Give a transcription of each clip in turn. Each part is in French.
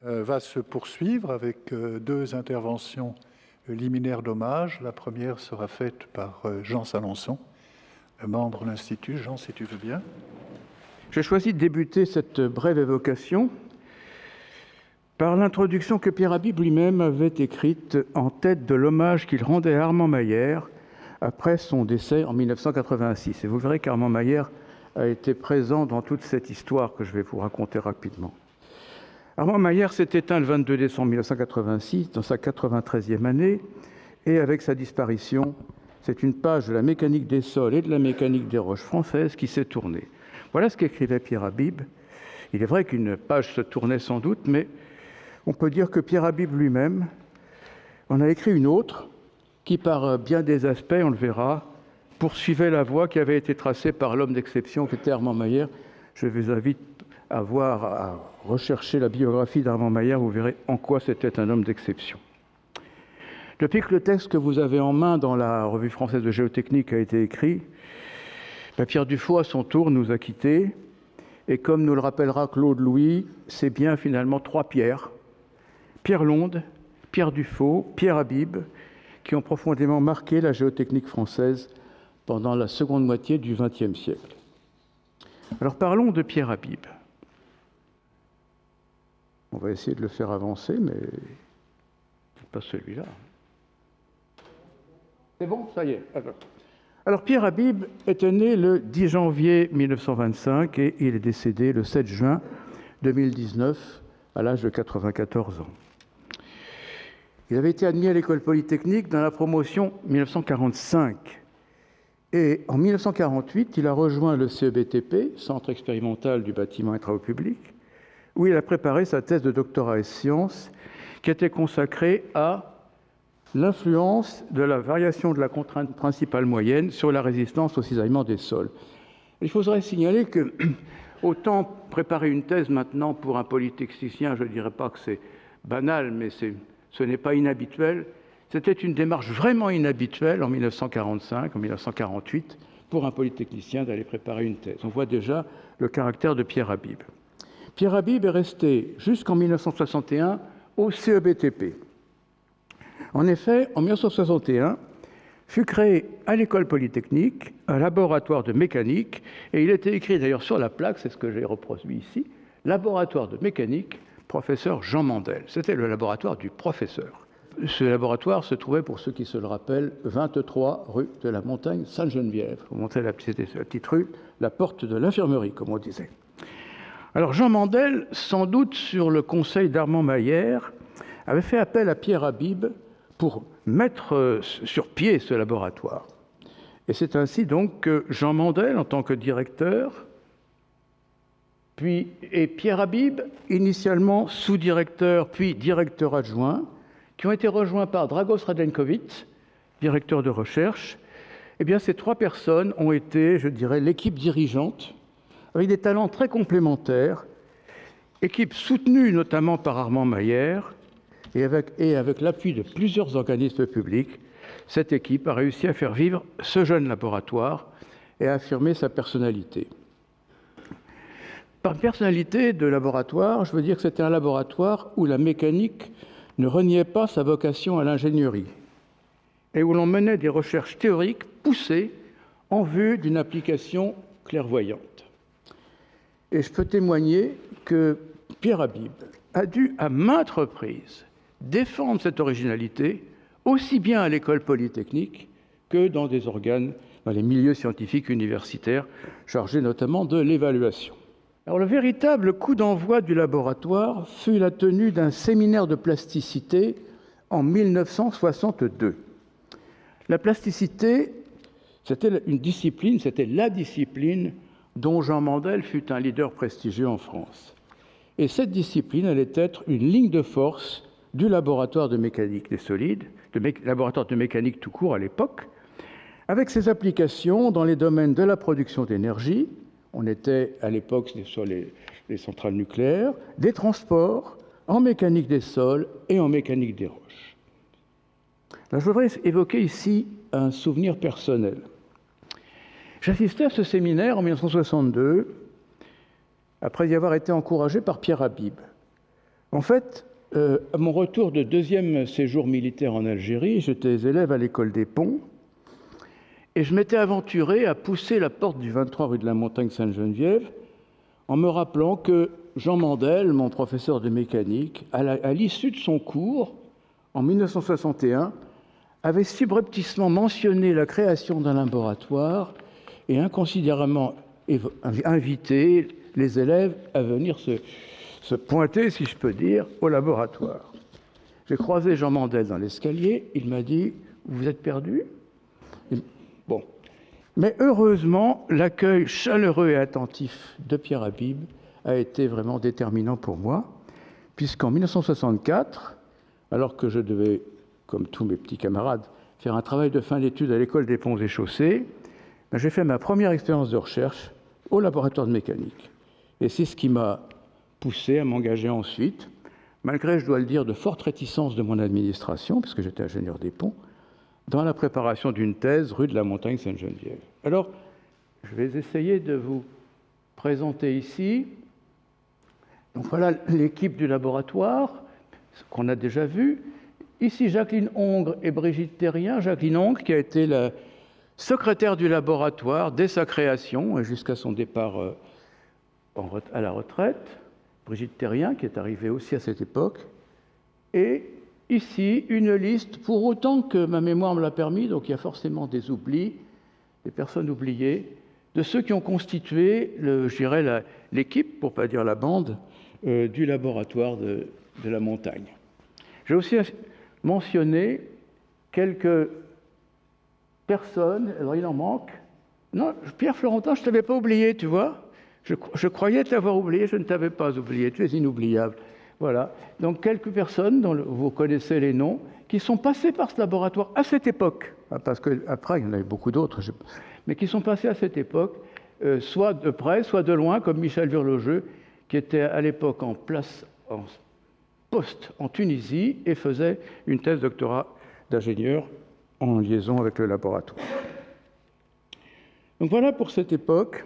va se poursuivre avec deux interventions liminaires d'hommage. La première sera faite par Jean Salençon, membre de l'Institut. Jean, si tu veux bien. J'ai choisi de débuter cette brève évocation par l'introduction que Pierre Habib lui-même avait écrite en tête de l'hommage qu'il rendait à Armand Maier après son décès en 1986. Et vous verrez qu'Armand Maier a été présent dans toute cette histoire que je vais vous raconter rapidement. Armand Maier s'est éteint le 22 décembre 1986, dans sa 93e année, et avec sa disparition, c'est une page de la mécanique des sols et de la mécanique des roches françaises qui s'est tournée. Voilà ce qu'écrivait Pierre Habib. Il est vrai qu'une page se tournait sans doute, mais on peut dire que Pierre Habib lui-même en a écrit une autre qui, par bien des aspects, on le verra, poursuivait la voie qui avait été tracée par l'homme d'exception qui était Armand Maier. Je vous invite à rechercher la biographie d'Armand Maier, vous verrez en quoi c'était un homme d'exception. Depuis que le texte que vous avez en main dans la Revue française de géotechnique a été écrit, Pierre Dufaux, à son tour, nous a quittés. Et comme nous le rappellera Claude Louis, c'est bien finalement trois Pierres, Pierre Londe, Pierre Dufaux, Pierre Habib, qui ont profondément marqué la géotechnique française pendant la seconde moitié du XXe siècle. Alors parlons de Pierre Habib. On va essayer de le faire avancer, mais pas celui-là. C'est bon, ça y est. Alors Pierre Habib était né le 10 janvier 1925 et il est décédé le 7 juin 2019 à l'âge de 94 ans. Il avait été admis à l'école polytechnique dans la promotion 1945. Et en 1948, il a rejoint le CEBTP, Centre expérimental du bâtiment et travaux publics, où il a préparé sa thèse de doctorat et sciences qui était consacrée à l'influence de la variation de la contrainte principale moyenne sur la résistance au cisaillement des sols. Il faudrait signaler que, autant préparer une thèse maintenant pour un polytechnicien, je ne dirais pas que c'est banal, mais ce n'est pas inhabituel. C'était une démarche vraiment inhabituelle en 1945, en 1948, pour un polytechnicien d'aller préparer une thèse. On voit déjà le caractère de Pierre Habib. Pierre Habib est resté jusqu'en 1961 au CEBTP. En effet, en 1961, fut créé à l'école polytechnique un laboratoire de mécanique, et il était écrit d'ailleurs sur la plaque, c'est ce que j'ai reproduit ici, laboratoire de mécanique, professeur Jean Mandel. C'était le laboratoire du professeur. Ce laboratoire se trouvait, pour ceux qui se le rappellent, 23 rue de la Montagne Sainte-Geneviève. On montait la petite rue, la porte de l'infirmerie, comme on disait. Alors Jean Mandel, sans doute sur le conseil d'Armand Maier, avait fait appel à Pierre Habib pour mettre sur pied ce laboratoire. Et c'est ainsi donc que Jean Mandel, en tant que directeur, et Pierre Habib, initialement sous-directeur, puis directeur adjoint, qui ont été rejoints par Dragos Radenkovic, directeur de recherche, eh bien ces trois personnes ont été, je dirais, l'équipe dirigeante, avec des talents très complémentaires, équipe soutenue notamment par Armand Maier, et avec l'appui de plusieurs organismes publics, cette équipe a réussi à faire vivre ce jeune laboratoire et à affirmer sa personnalité. Par personnalité de laboratoire, je veux dire que c'était un laboratoire où la mécanique ne reniait pas sa vocation à l'ingénierie et où l'on menait des recherches théoriques poussées en vue d'une application clairvoyante. Et je peux témoigner que Pierre Habib a dû à maintes reprises défendre cette originalité, aussi bien à l'école polytechnique que dans des organes, dans les milieux scientifiques universitaires, chargés notamment de l'évaluation. Alors, le véritable coup d'envoi du laboratoire fut la tenue d'un séminaire de plasticité en 1962. La plasticité, c'était une discipline, c'était la discipline dont Jean Mandel fut un leader prestigieux en France. Et cette discipline allait être une ligne de force du laboratoire de mécanique des solides, laboratoire de mécanique tout court à l'époque, avec ses applications dans les domaines de la production d'énergie, on était à l'époque sur les centrales nucléaires, des transports, en mécanique des sols et en mécanique des roches. Alors, je voudrais évoquer ici un souvenir personnel. J'assistais à ce séminaire en 1962, après y avoir été encouragé par Pierre Habib. En fait, à mon retour de deuxième séjour militaire en Algérie, j'étais élève à l'école des Ponts et je m'étais aventuré à pousser la porte du 23 rue de la Montagne-Sainte-Geneviève en me rappelant que Jean Mandel, mon professeur de mécanique, à l'issue de son cours, en 1961, avait subrepticement mentionné la création d'un laboratoire et inconsidérément invité les élèves à venir se pointer, si je peux dire, au laboratoire. J'ai croisé Jean Mandel dans l'escalier, il m'a dit « Vous êtes perdu ?» Bon. Mais heureusement, l'accueil chaleureux et attentif de Pierre Habib a été vraiment déterminant pour moi, puisqu'en 1964, alors que je devais, comme tous mes petits camarades, faire un travail de fin d'études à l'école des Ponts et Chaussées, j'ai fait ma première expérience de recherche au laboratoire de mécanique. Et c'est ce qui m'a poussé à m'engager ensuite, malgré, je dois le dire, de fortes réticences de mon administration, puisque j'étais ingénieur des ponts, dans la préparation d'une thèse rue de la Montagne-Sainte-Geneviève. Alors, je vais essayer de vous présenter ici. Donc voilà l'équipe du laboratoire, qu'on a déjà vu. Ici, Jacqueline Ongre et Brigitte Terrien. Jacqueline Ongre, qui a été la secrétaire du laboratoire dès sa création et jusqu'à son départ à la retraite. Brigitte Terrien, qui est arrivée aussi à cette époque. Et ici, une liste, pour autant que ma mémoire me l'a permis, donc il y a forcément des oublis, des personnes oubliées, de ceux qui ont constitué, je dirais, l'équipe, pour ne pas dire la bande, du laboratoire de la montagne. J'ai aussi mentionné quelques personnes, alors il en manque. Non, Pierre Florentin, je ne t'avais pas oublié, tu vois. Je croyais t'avoir oublié, je ne t'avais pas oublié, tu es inoubliable. Voilà, donc quelques personnes, dont vous connaissez les noms, qui sont passées par ce laboratoire à cette époque, parce qu'après, il y en avait beaucoup d'autres, mais qui sont passées à cette époque, soit de près, soit de loin, comme Michel Virlogeux, qui était à l'époque en poste en Tunisie et faisait une thèse doctorat d'ingénieur en liaison avec le laboratoire. Donc voilà pour cette époque.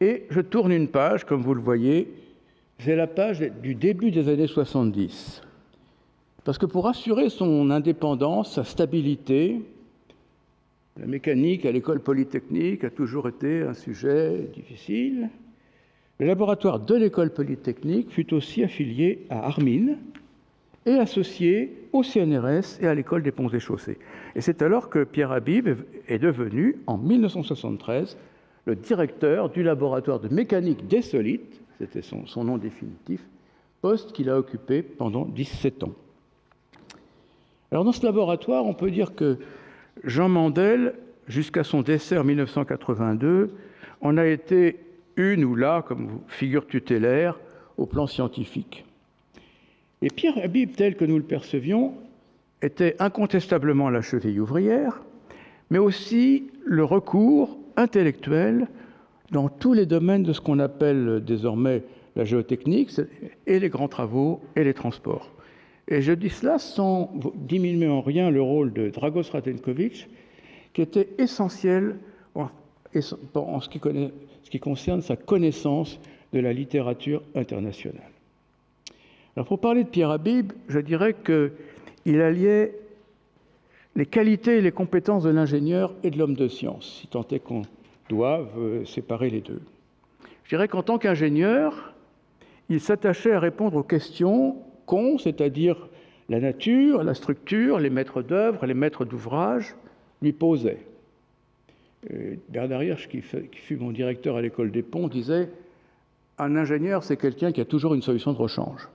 Et je tourne une page, comme vous le voyez, c'est la page du début des années 70. Parce que pour assurer son indépendance, sa stabilité, la mécanique à l'école polytechnique a toujours été un sujet difficile. Le laboratoire de l'école polytechnique fut aussi affilié à Armin et associé au CNRS et à l'école des Ponts et Chaussées. Et c'est alors que Pierre Habib est devenu, en 1973, le directeur du laboratoire de mécanique des solides, c'était son nom définitif, poste qu'il a occupé pendant 17 ans. Alors dans ce laboratoire, on peut dire que Jean Mandel, jusqu'à son décès en 1982, en a été une ou là, comme figure tutélaire, au plan scientifique. Et Pierre Habib, tel que nous le percevions, était incontestablement la cheville ouvrière, mais aussi le recours intellectuel dans tous les domaines de ce qu'on appelle désormais la géotechnique, et les grands travaux et les transports. Et je dis cela sans diminuer en rien le rôle de Dragos Radenković, qui était essentiel en ce qui concerne sa connaissance de la littérature internationale. Alors pour parler de Pierre Habib, je dirais qu'il alliait les qualités et les compétences de l'ingénieur et de l'homme de science, si tant est qu'on doive séparer les deux. Je dirais qu'en tant qu'ingénieur, il s'attachait à répondre aux questions qu'ont, c'est-à-dire la nature, la structure, les maîtres d'œuvre, les maîtres d'ouvrage, lui posaient. Bernard Hirsch, qui fut mon directeur à l'école des Ponts, disait « Un ingénieur, c'est quelqu'un qui a toujours une solution de rechange ».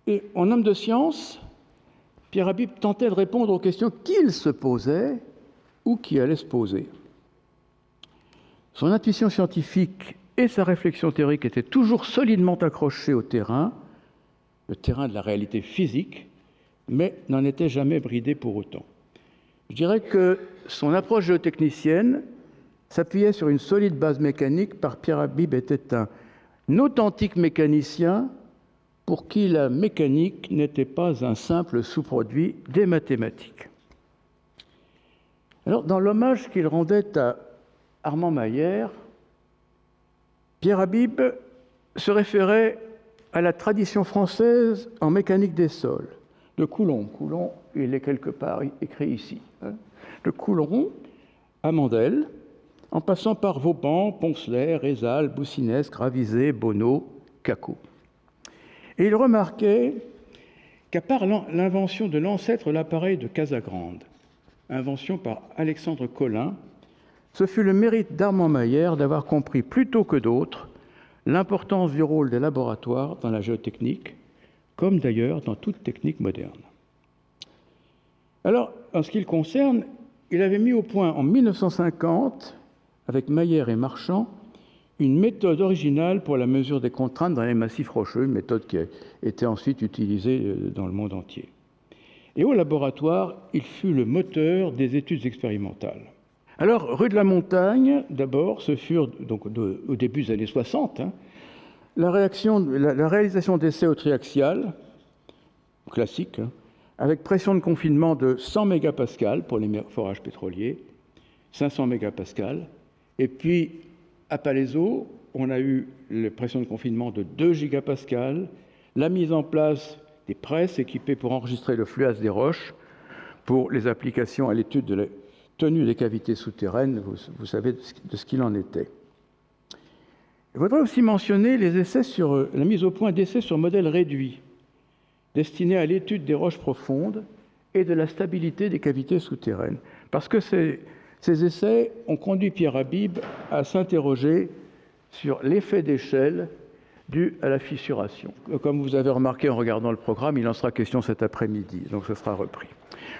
Et en homme de science, Pierre Habib tentait de répondre aux questions qu'il se posait ou qui allaient se poser. Son intuition scientifique et sa réflexion théorique étaient toujours solidement accrochées au terrain, le terrain de la réalité physique, mais n'en étaient jamais bridées pour autant. Je dirais que son approche géotechnicienne s'appuyait sur une solide base mécanique, car Pierre Habib était un authentique mécanicien pour qui la mécanique n'était pas un simple sous-produit des mathématiques. Alors, dans l'hommage qu'il rendait à Armand Mayer, Pierre Habib se référait à la tradition française en mécanique des sols, de Coulomb. Coulomb, il est quelque part écrit ici. De Coulomb à Mandel, en passant par Vauban, Poncelet, Rézal, Boussinesq, Gravizet, Bonneau, Cacot. Et il remarquait qu'à part l'invention de l'ancêtre de l'appareil de Casagrande, invention par Alexandre Collin, ce fut le mérite d'Armand Mayer d'avoir compris plus tôt que d'autres l'importance du rôle des laboratoires dans la géotechnique, comme d'ailleurs dans toute technique moderne. Alors, en ce qui le concerne, il avait mis au point en 1950, avec Mayer et Marchand, une méthode originale pour la mesure des contraintes dans les massifs rocheux, une méthode qui a été ensuite utilisée dans le monde entier. Et au laboratoire, il fut le moteur des études expérimentales. Alors, rue de la Montagne, d'abord, ce furent, donc au début des années 60, la réalisation d'essais au triaxial, classique, avec pression de confinement de 100 mégapascales pour les forages pétroliers, 500 mégapascales, et puis à Palaiseau, on a eu la pression de confinement de 2 gigapascales, la mise en place des presses équipées pour enregistrer le fluas des roches pour les applications à l'étude de la tenue des cavités souterraines, vous savez de ce qu'il en était. Il faudrait aussi mentionner les essais la mise au point d'essais sur modèle réduit, destinés à l'étude des roches profondes et de la stabilité des cavités souterraines. Parce que ces essais ont conduit Pierre Habib à s'interroger sur l'effet d'échelle dû à la fissuration. Comme vous avez remarqué en regardant le programme, il en sera question cet après-midi, donc ce sera repris.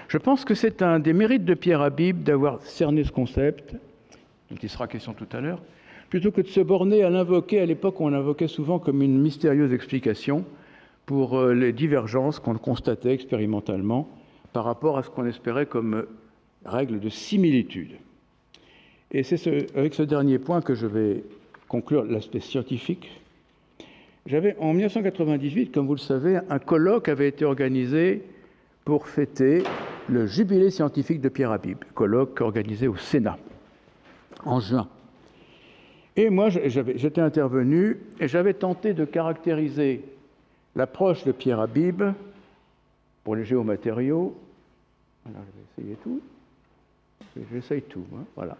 Je pense que c'est un des mérites de Pierre Habib d'avoir cerné ce concept, dont il sera question tout à l'heure, plutôt que de se borner à l'invoquer. À l'époque, on l'invoquait souvent comme une mystérieuse explication pour les divergences qu'on constatait expérimentalement par rapport à ce qu'on espérait comme règle de similitude. Et c'est avec ce dernier point que je vais conclure l'aspect scientifique. En 1998, comme vous le savez, un colloque avait été organisé pour fêter le jubilé scientifique de Pierre Habib, colloque organisé au Sénat en juin. Et moi, j'étais intervenu et j'avais tenté de caractériser l'approche de Pierre Habib pour les géomatériaux. Alors, je vais essayer tout. J'essaye tout, voilà.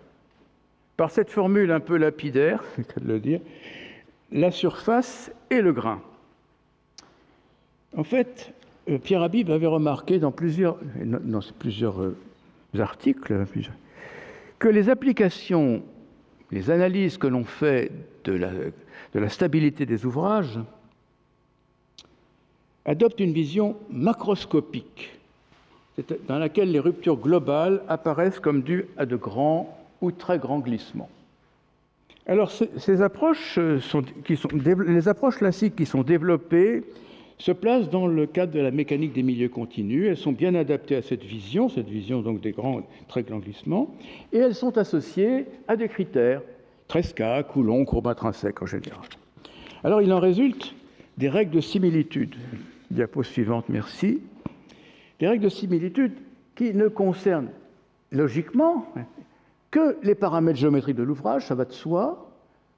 Par cette formule un peu lapidaire, c'est le cas de le dire, la surface et le grain. En fait, Pierre Habib avait remarqué dans plusieurs articles que les applications, les analyses que l'on fait de la stabilité des ouvrages adoptent une vision macroscopique, dans laquelle les ruptures globales apparaissent comme dues à de grands ou très grands glissements. Alors, ces approches, les approches classiques qui sont développées se placent dans le cadre de la mécanique des milieux continus. Elles sont bien adaptées à cette vision donc des très grands glissements, et elles sont associées à des critères, Tresca, Coulomb, courbe intrinsèque en général. Alors, il en résulte des règles de similitude. Diapo suivante, merci. Des règles de similitude qui ne concernent logiquement que les paramètres géométriques de l'ouvrage, ça va de soi,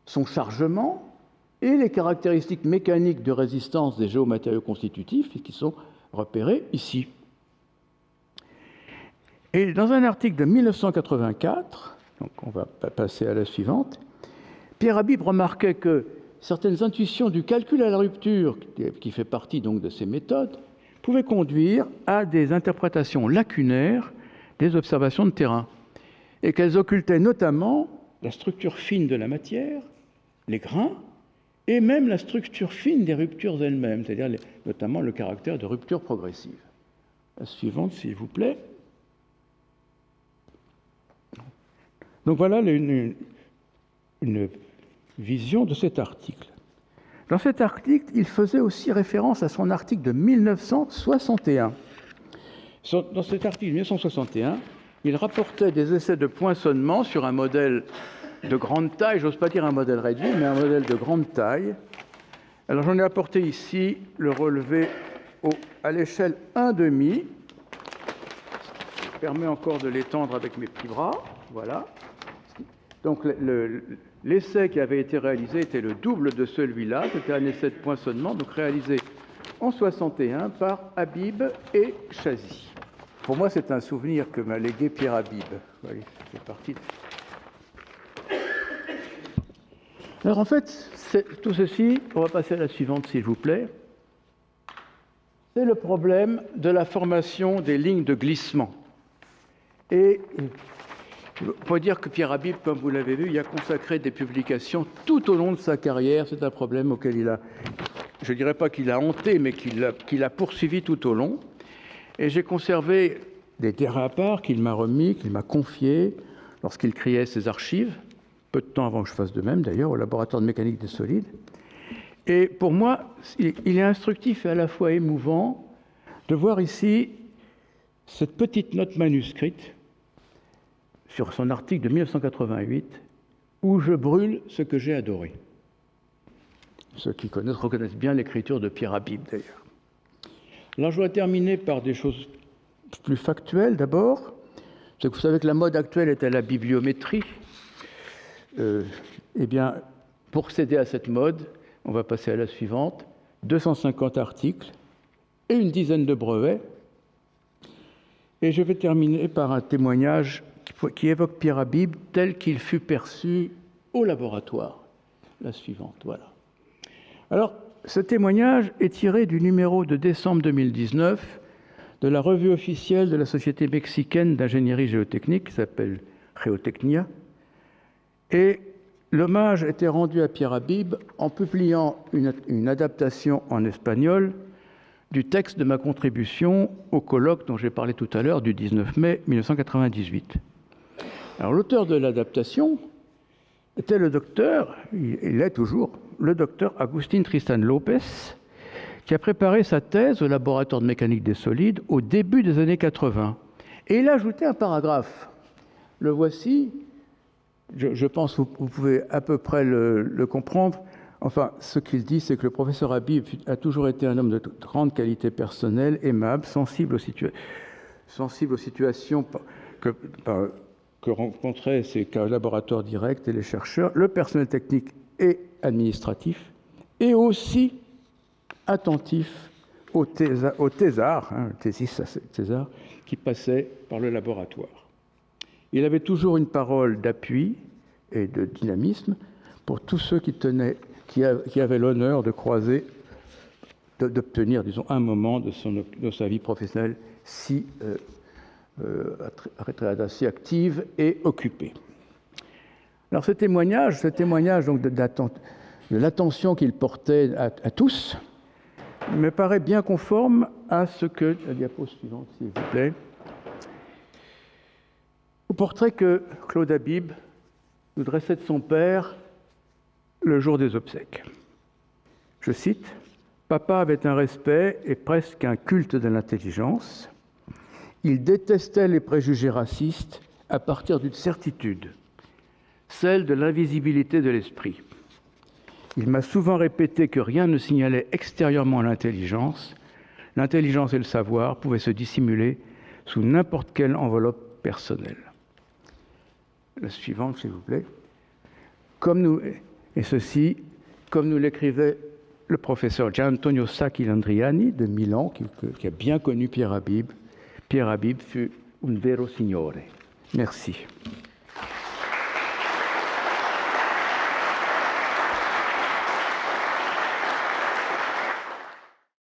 son chargement et les caractéristiques mécaniques de résistance des géomatériaux constitutifs qui sont repérés ici. Et dans un article de 1984, donc on va passer à la suivante, Pierre Habib remarquait que certaines intuitions du calcul à la rupture, qui fait partie donc de ces méthodes, pouvaient conduire à des interprétations lacunaires des observations de terrain, et qu'elles occultaient notamment la structure fine de la matière, les grains, et même la structure fine des ruptures elles-mêmes, c'est-à-dire notamment le caractère de rupture progressive. La suivante, s'il vous plaît. Donc voilà une vision de cet article. Dans cet article, il faisait aussi référence à son article de 1961. Dans cet article de 1961, il rapportait des essais de poinçonnement sur un modèle de grande taille, j'ose pas dire un modèle réduit, mais un modèle de grande taille. Alors j'en ai apporté ici le relevé à l'échelle 1,5. Je permets encore de l'étendre avec mes petits bras. Voilà. Donc L'essai qui avait été réalisé était le double de celui-là. C'était un essai de poinçonnement, donc réalisé en 61 par Habib et Chazy. Pour moi, c'est un souvenir que m'a légué Pierre Habib. Voyez, c'est parti. Alors en fait, tout ceci, on va passer à la suivante s'il vous plaît, c'est le problème de la formation des lignes de glissement. Et on peut dire que Pierre Habib, comme vous l'avez vu, y a consacré des publications tout au long de sa carrière. C'est un problème auquel il a, je ne dirais pas qu'il a hanté, mais qu'il a poursuivi tout au long. Et j'ai conservé des terrains à part qu'il m'a remis, qu'il m'a confiés lorsqu'il créait ses archives, peu de temps avant que je fasse de même d'ailleurs, au laboratoire de mécanique des solides. Et pour moi, il est instructif et à la fois émouvant de voir ici cette petite note manuscrite sur son article de 1988, où je brûle ce que j'ai adoré. Ceux qui reconnaissent bien l'écriture de Pierre Habib, d'ailleurs. Alors, je dois terminer par des choses plus factuelles, d'abord. C'est que vous savez que la mode actuelle est à la bibliométrie. Eh bien, pour céder à cette mode, on va passer à la suivante. 250 articles et une dizaine de brevets. Et je vais terminer par un témoignage qui évoque Pierre Habib tel qu'il fut perçu au laboratoire. La suivante, voilà. Alors, ce témoignage est tiré du numéro de décembre 2019 de la revue officielle de la Société mexicaine d'ingénierie géotechnique, qui s'appelle Geotecnia. Et l'hommage était rendu à Pierre Habib en publiant une adaptation en espagnol du texte de ma contribution au colloque dont j'ai parlé tout à l'heure du 19 mai 1998. Alors, l'auteur de l'adaptation était le docteur, il est toujours, le docteur Agustín Tristan López, qui a préparé sa thèse au laboratoire de mécanique des solides au début des années 80. Et il a ajouté un paragraphe. Le voici, je pense que vous pouvez à peu près le comprendre. Enfin, ce qu'il dit, c'est que le professeur Habib a toujours été un homme de grande qualité personnelle, aimable, sensible aux situations que rencontraient ses collaborateurs directs et les chercheurs, le personnel technique et administratif, et aussi attentif aux thésards, qui passaient par le laboratoire. Il avait toujours une parole d'appui et de dynamisme pour tous ceux qui avaient l'honneur de croiser, d'obtenir, disons, un moment de sa vie professionnelle si active et occupée. Alors ce témoignage donc de l'attention qu'il portait à tous me paraît bien conforme à ce que, la diapo suivante s'il vous plaît, au portrait que Claude Habib nous dressait de son père le jour des obsèques. Je cite, « Papa avait un respect et presque un culte de l'intelligence. Il détestait les préjugés racistes à partir d'une certitude, celle de l'invisibilité de l'esprit. Il m'a souvent répété que rien ne signalait extérieurement l'intelligence. L'intelligence et le savoir pouvaient se dissimuler sous n'importe quelle enveloppe personnelle. » La suivante, s'il vous plaît. Comme nous l'écrivait le professeur Gianantonio Sacchi Landriani de Milan, qui a bien connu Pierre Habib fut un vero signore. Merci.